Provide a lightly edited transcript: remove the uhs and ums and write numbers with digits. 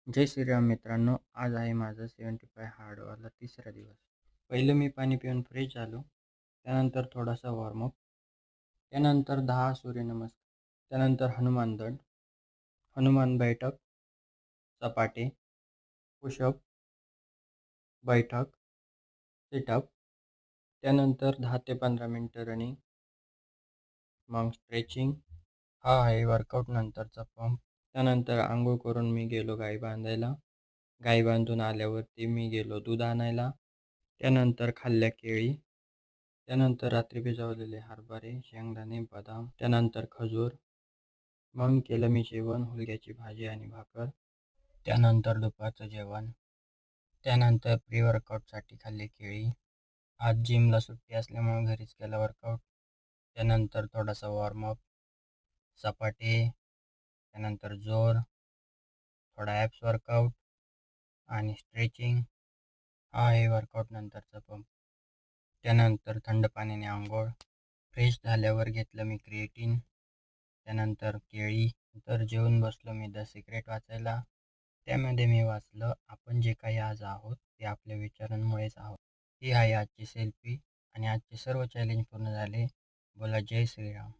जय श्रीराम मित्रांनो, आज आहे माझा 75 हार्डवाला तिसरा दिवस. पहिलं मी पाणी पिऊन फ्रेश झालो. त्यानंतर थोडासा वॉर्मअप. त्यानंतर 10 सूर्यनमस्कार. त्यानंतर हनुमान दंड, हनुमान बैठक, सपाटे, पुशअप, बैठक, सिटअप. त्यानंतर 10 ते 15 मिनटं रनिंग, मग स्ट्रेचिंग. हा आहे वर्कआउट नंतरचा पंप. त्यानंतर आंघोळ करून मी गेलो गाई बांधायला. गाई बांधून आल्यावरती मी गेलो दूध आणायला. त्यानंतर खाल्ल्या केळी. त्यानंतर रात्री भिजवलेले हरभरे, शेंगदाणे, बदाम, त्यानंतर खजूर. मग केलं मी जेवण, हुलग्याची भाजी आणि भाकर. त्यानंतर दुपारचं जेवण. त्यानंतर प्री वर्कआउटसाठी खाल्ली केळी. आज जिमला सुट्टी असल्यामुळे घरीच केलं वर्कआउट. त्यानंतर थोडासा वॉर्मअप, सपाटे, त्यानंतर जोर, थोडा ॲप्स वर्कआउट आणि स्ट्रेचिंग. हा आहे वर्कआउट नंतरचा पंप. त्यानंतर थंड पाण्याने आंघोळ. फ्रेश झाल्यावर घेतलं मी क्रिएटिन. त्यानंतर केळी. नंतर जेवून बसलो मी द सिक्रेट वाचायला. त्यामध्ये मी वाचलं, आपण जे काही आज आहोत ते आपल्या विचारांमुळेच आहोत. ही आहे आजची सेल्फी आणि आजचे सर्व चॅलेंज पूर्ण झाले. बोला जय श्रीराम.